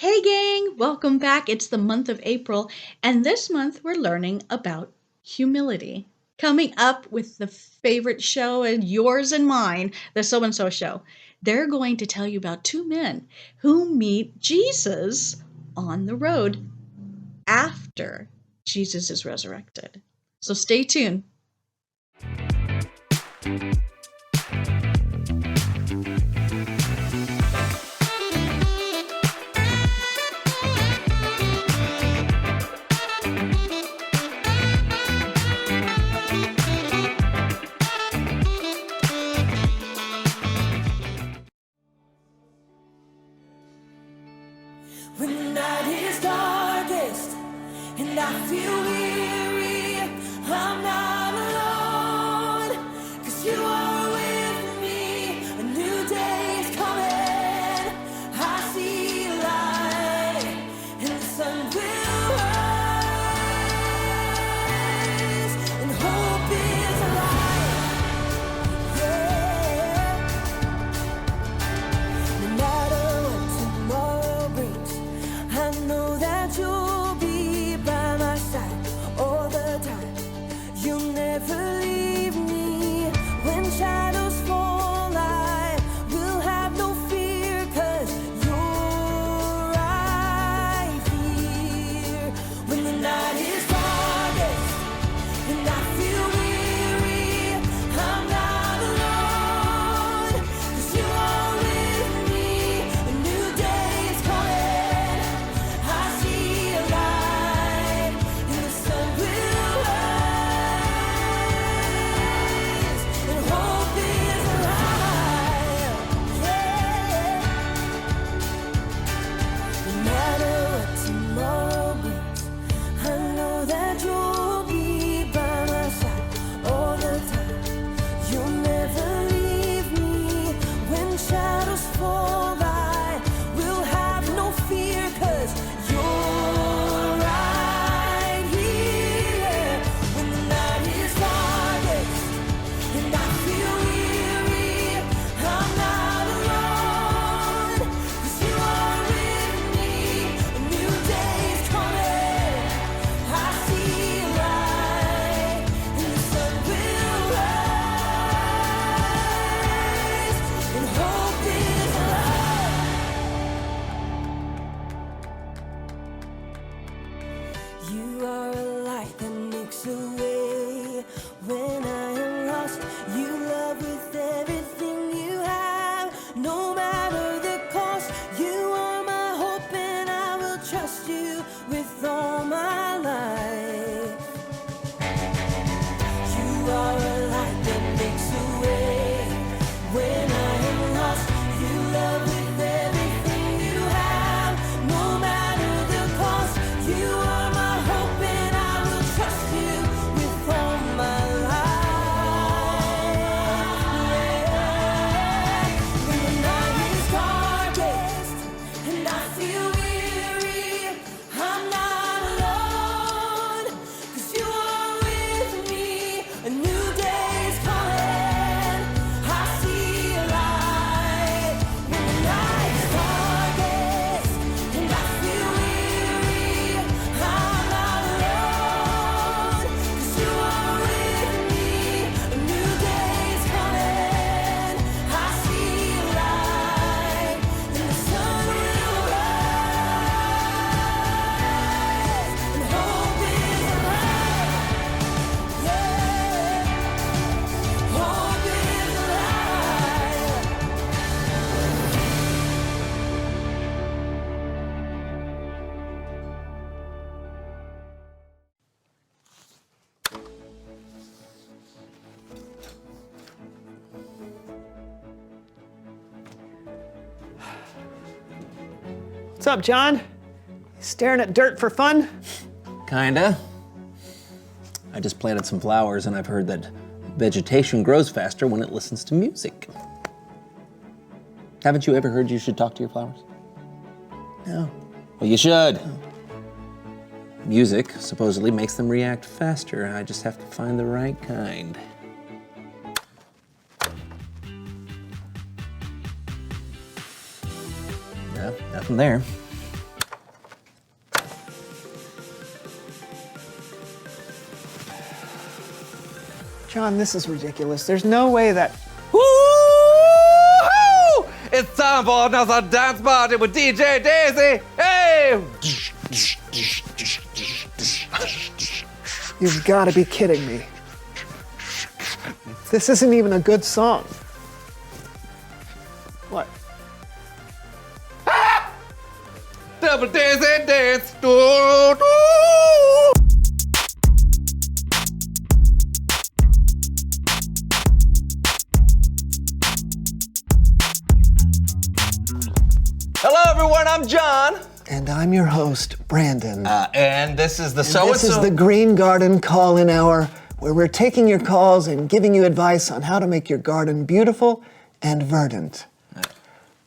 Hey gang, welcome back. It's the month of April, and this month we're learning about humility. Coming up with the favorite show and yours and mine, the So and So Show. They're going to tell you about two men who meet Jesus on the road after Jesus is resurrected. So stay tuned. When the night is darkest and I feel weary, I'm not alone, 'cause you are with me. A new day is coming, I see light, and the sun will rise, and hope is alive, yeah. No matter what tomorrow brings, I know that you'll be by my side all the time. You'll never leave me. When shadows fall, I will have no fear, 'cause you're right here. When the night is darkest and I feel weary, I'm not alone, 'cause you are with me. A new day is coming, I see a light, and the sun will rise, and hope is alive, yeah. No matter what tomorrow brings, I know that you'll be by my side all the time. You'll never leave me. When shadows fall, I will have no fear, 'cause you're right here. When the night is darkest and I feel weary, I'm not alone, 'cause you are with me. A new day is coming, I see light, and the sun will rise, and hope is alive. You are a light that makes a way when I am lost. You love with everything you have, no matter the cost. You are my hope, and I will trust you with all my life. You are a light that makes a way when I am lost. You love with everything you have, no matter the cost. You are my hope, and I will trust you with all my life, yeah. When the night is darkest and I feel weary, I'm not alone, 'cause you are with me. A new day is coming, I see a light. When the night is darkest and I feel weary, I'm not alone, 'cause you are with me. A new day is coming, I see a light, and the sun will rise, and hope is alive, yeah. Hope is alive. What's up, John? Staring at dirt for fun? Kinda. I just planted some flowers and I've heard that vegetation grows faster when it listens to music. Haven't you ever heard you should talk to your flowers? No. Well, you should. Music supposedly makes them react faster. I just have to find the right kind. No, nothing there. John, this is ridiculous. There's no way that... Woo-hoo! It's time for another dance party with DJ Daisy. Hey! You've got to be kidding me. This isn't even a good song. What? Double Daisy dance. Do, do. Hello, everyone. I'm John. And I'm your host, Brandon. And this is the This is the Green Garden Call-In Hour, where we're taking your calls and giving you advice on how to make your garden beautiful and verdant.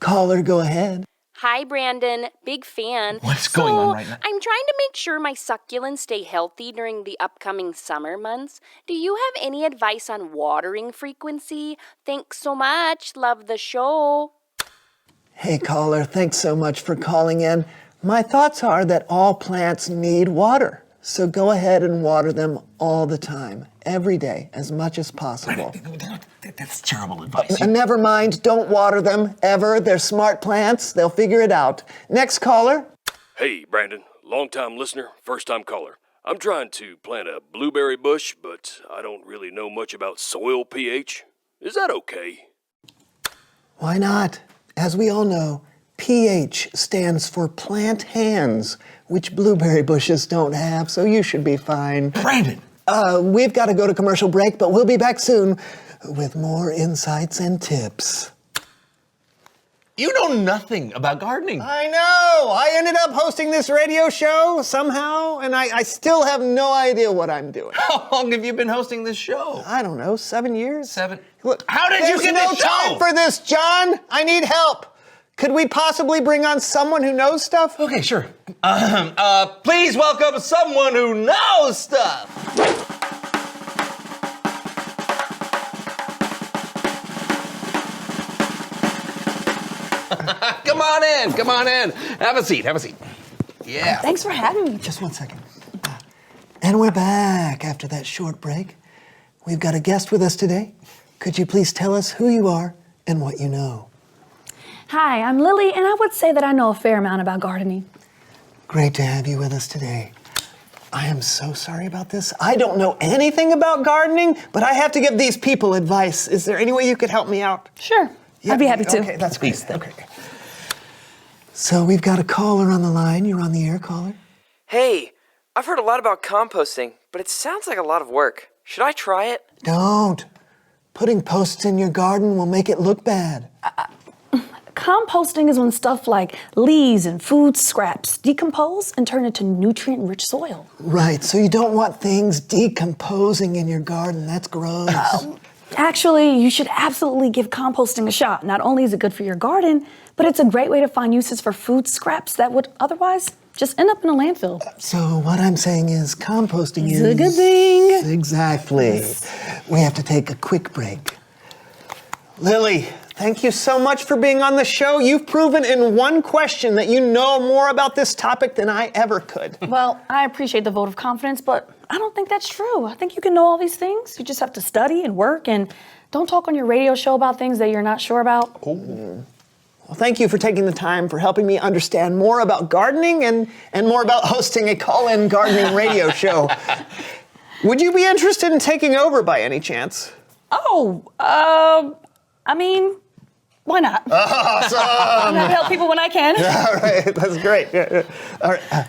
Caller, go ahead. Hi, Brandon. Big fan. What's going on right now? I'm trying to make sure my succulents stay healthy during the upcoming summer months. Do you have any advice on watering frequency? Thanks so much. Love the show. Hey, caller, thanks so much for calling in. My thoughts are that all plants need water, so go ahead and water them all the time, every day, as much as possible. That's terrible advice. And never mind, don't water them, ever. They're smart plants. They'll figure it out. Next caller. Hey, Brandon, long-time listener, first-time caller. I'm trying to plant a blueberry bush, but I don't really know much about soil pH. Is that okay? Why not? As we all know, pH stands for plant hands, which blueberry bushes don't have, so you should be fine. Brandon! We've got to go to commercial break, but we'll be back soon with more insights and tips. You know nothing about gardening. I know! I ended up hosting this radio show somehow, and I still have no idea what I'm doing. How long have you been hosting this show? I don't know, 7 years? 7. Look, How did you there's get no this show? time for this, John! I need help! Could we possibly bring on someone who knows stuff? Okay, sure. Please welcome someone who knows stuff. Come on in. Have a seat. Yeah. Thanks for having me. Just 1 second. And we're back after that short break. We've got a guest with us today. Could you please tell us who you are and what you know? Hi, I'm Lily, and I would say that I know a fair amount about gardening. Great to have you with us today. I am so sorry about this. I don't know anything about gardening, but I have to give these people advice. Is there any way you could help me out? Sure, I'd be happy to. Okay, that's great. Okay. So we've got a caller on the line. You're on the air, caller. Hey, I've heard a lot about composting, but it sounds like a lot of work. Should I try it? Don't. Putting posts in your garden will make it look bad. Composting is when stuff like leaves and food scraps decompose and turn into nutrient-rich soil. Right, so you don't want things decomposing in your garden. That's gross. Actually, you should absolutely give composting a shot. Not only is it good for your garden, but it's a great way to find uses for food scraps that would otherwise just end up in a landfill. So what I'm saying is composting It's a good thing. Exactly. We have to take a quick break. Lily, thank you so much for being on the show. You've proven in one question that you know more about this topic than I ever could. Well, I appreciate the vote of confidence, but I don't think that's true. I think you can know all these things. You just have to study and work, and don't talk on your radio show about things that you're not sure about. Well, thank you for taking the time for helping me understand more about gardening and more about hosting a call-in gardening radio show. Would you be interested in taking over by any chance? I mean, why not? Awesome! I'm gonna help people when I can. All right, that's great. Yeah. All right.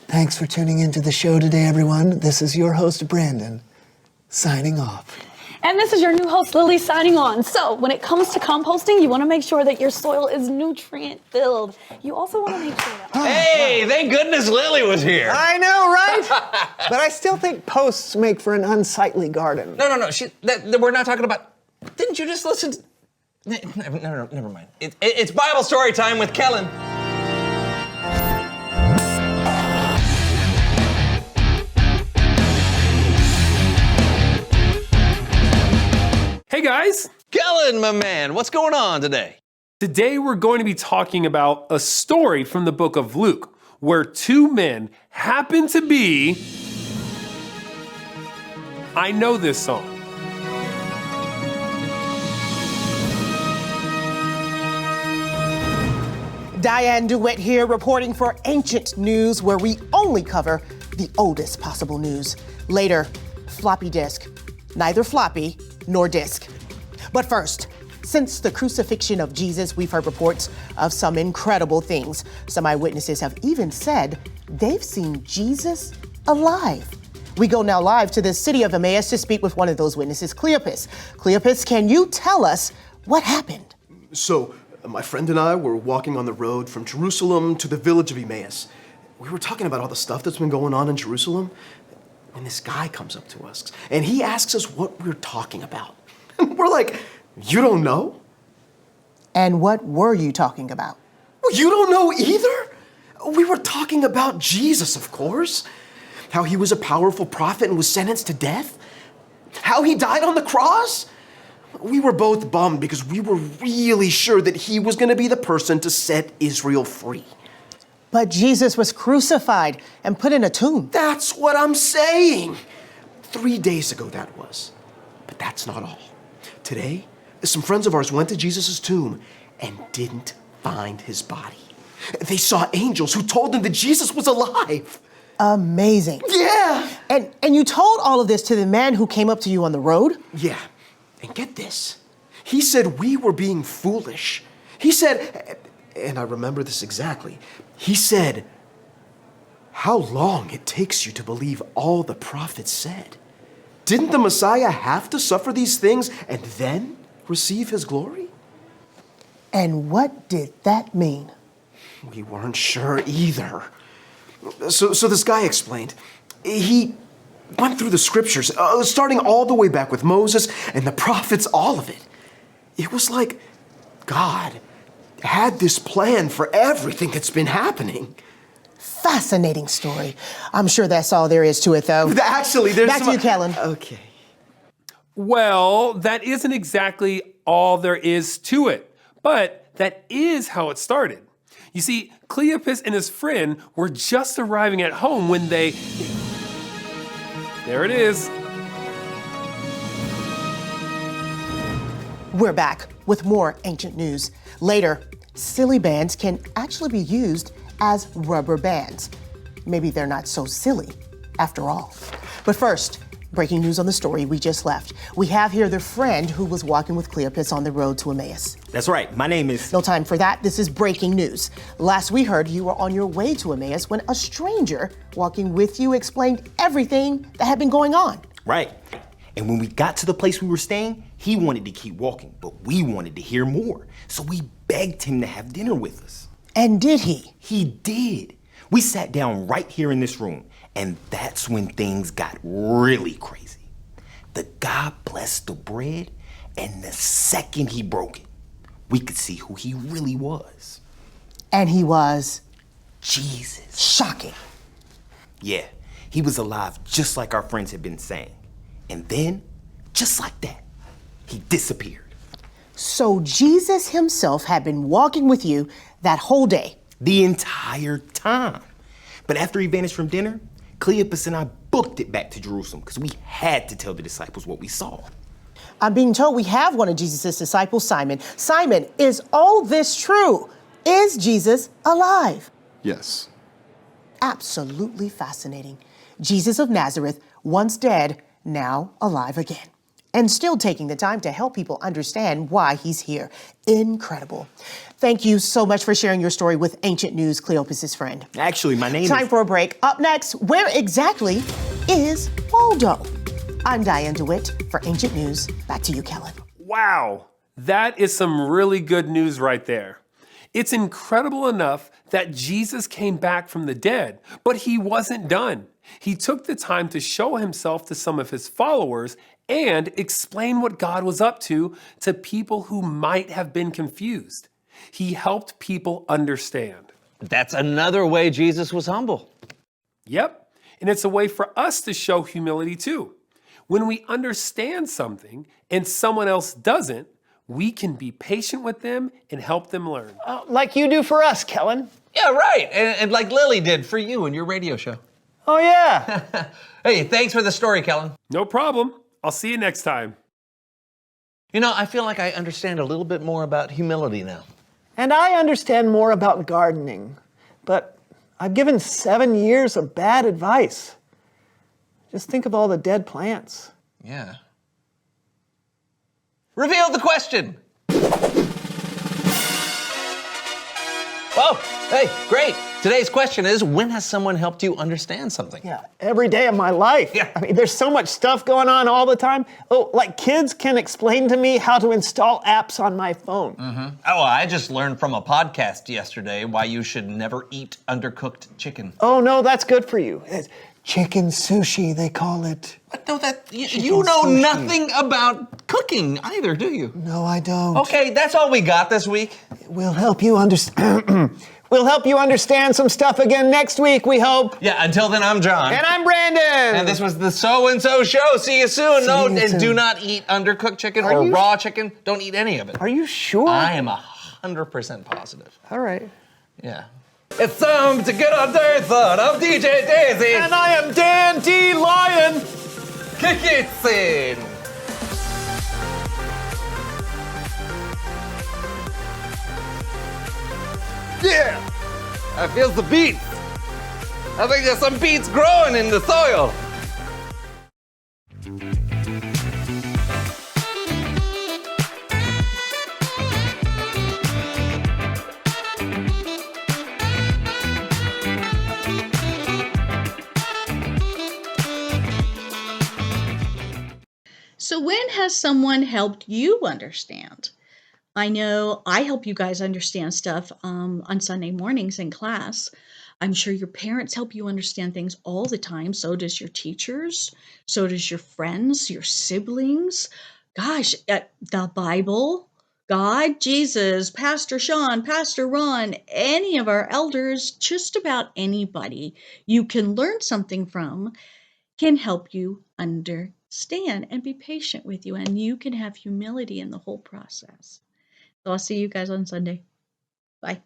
Thanks for tuning into the show today, everyone. This is your host, Brandon, signing off. And this is your new host, Lily, signing on. So when it comes to composting, you want to make sure that your soil is nutrient-filled. You also want to make sure that... Hey, thank goodness Lily was here. I know, right? But I still think posts make for an unsightly garden. No. We're not talking about... Didn't you just listen to... No, never mind. It's Bible story time with Kellen. Hey guys! Kellen, my man, what's going on today? Today we're going to be talking about a story from the book of Luke, where two men happen to be... I know this song. Diane DeWitt here, reporting for Ancient News, where we only cover the oldest possible news. Later, floppy disk. Neither floppy nor disk. But first, since the crucifixion of Jesus, we've heard reports of some incredible things. Some eyewitnesses have even said they've seen Jesus alive. We go now live to the city of Emmaus to speak with one of those witnesses, Cleopas. Cleopas, can you tell us what happened? So, my friend and I were walking on the road from Jerusalem to the village of Emmaus. We were talking about all the stuff that's been going on in Jerusalem, and this guy comes up to us, and he asks us what we're talking about. And we're like, you don't know? And what were you talking about? Well, you don't know either? We were talking about Jesus, of course. How he was a powerful prophet and was sentenced to death. How he died on the cross. We were both bummed because we were really sure that he was going to be the person to set Israel free. But Jesus was crucified and put in a tomb. That's what I'm saying. 3 days ago that was. But that's not all. Today, some friends of ours went to Jesus' tomb and didn't find his body. They saw angels who told them that Jesus was alive. Amazing. Yeah. And you told all of this to the man who came up to you on the road? Yeah. And get this. He said we were being foolish. He said, and I remember this exactly, he said, how long it takes you to believe all the prophets said. Didn't the Messiah have to suffer these things and then receive his glory? And what did that mean? We weren't sure either. So this guy explained. He went through the scriptures, starting all the way back with Moses and the prophets, all of it. It was like God had this plan for everything that's been happening. Fascinating story. I'm sure that's all there is to it, though. Actually, there's Back to you, Kellen. Okay. Well, that isn't exactly all there is to it, but that is how it started. You see, Cleopas and his friend were just arriving at home when they... There it is. We're back with more Ancient News. Later, silly bands can actually be used as rubber bands. Maybe they're not so silly after all. But first, breaking news on the story we just left. We have here the friend who was walking with Cleopas on the road to Emmaus. That's right. My name is... No time for that. This is breaking news. Last we heard, you were on your way to Emmaus when a stranger walking with you explained everything that had been going on. Right. And when we got to the place we were staying, he wanted to keep walking, but we wanted to hear more. So we begged him to have dinner with us. And did he? He did. We sat down right here in this room, and that's when things got really crazy. The guy blessed the bread, and the second he broke it, we could see who he really was. And he was? Jesus. Shocking. Yeah, he was alive just like our friends had been saying. And then, just like that, he disappeared. So Jesus himself had been walking with you that whole day? The entire time. But after he vanished from dinner, Cleopas and I booked it back to Jerusalem because we had to tell the disciples what we saw. I'm being told we have one of Jesus' disciples, Simon. Simon, is all this true? Is Jesus alive? Yes. Absolutely fascinating. Jesus of Nazareth, once dead, now alive again. And still taking the time to help people understand why he's here. Incredible. Thank you so much for sharing your story with Ancient News, Cleopas' friend. Actually, my name is... Time for a break. Up next, where exactly is Waldo? I'm Diane DeWitt for Ancient News. Back to you, Kellen. Wow, that is some really good news right there. It's incredible enough that Jesus came back from the dead, but he wasn't done. He took the time to show himself to some of his followers and explain what God was up to people who might have been confused. He helped people understand. That's another way Jesus was humble. Yep, and it's a way for us to show humility too. When we understand something and someone else doesn't, we can be patient with them and help them learn. Like you do for us, Kellen. Yeah, right. And like Lily did for you in your radio show. Oh, yeah. Hey, thanks for the story, Kellen. No problem. I'll see you next time. You know, I feel like I understand a little bit more about humility now. And I understand more about gardening, but I've given 7 years of bad advice. Just think of all the dead plants. Yeah. Reveal the question. Oh, hey, great. Today's question is, when has someone helped you understand something? Yeah, every day of my life. Yeah. I mean, there's so much stuff going on all the time. Oh, like kids can explain to me how to install apps on my phone. Oh, I just learned from a podcast yesterday why you should never eat undercooked chicken. Oh, no, that's good for you. It's chicken sushi, they call it. But no, you Chicken know sushi. nothing about cooking either, do you? No, I don't. Okay, that's all we got this week. We'll help you understand. We'll help you understand some stuff again next week, we hope. Yeah, until then, I'm John. And I'm Brandon. And this was the So-and-So Show. See you soon. See you Do not eat undercooked chicken Are or you raw chicken. Don't eat any of it. Are you sure? I am 100% positive. All right. Yeah. It's time to get a day thought of DJ Daisy. And I am Dan D. Lion. Kidzone. Yeah, I feel the beats. I think there's some beats growing in the soil. So, when has someone helped you understand? I know I help you guys understand stuff on Sunday mornings in class. I'm sure your parents help you understand things all the time. So does your teachers. So does your friends, your siblings. Gosh, the Bible, God, Jesus, Pastor Sean, Pastor Ron, any of our elders, just about anybody you can learn something from can help you understand and be patient with you. And you can have humility in the whole process. So I'll see you guys on Sunday. Bye.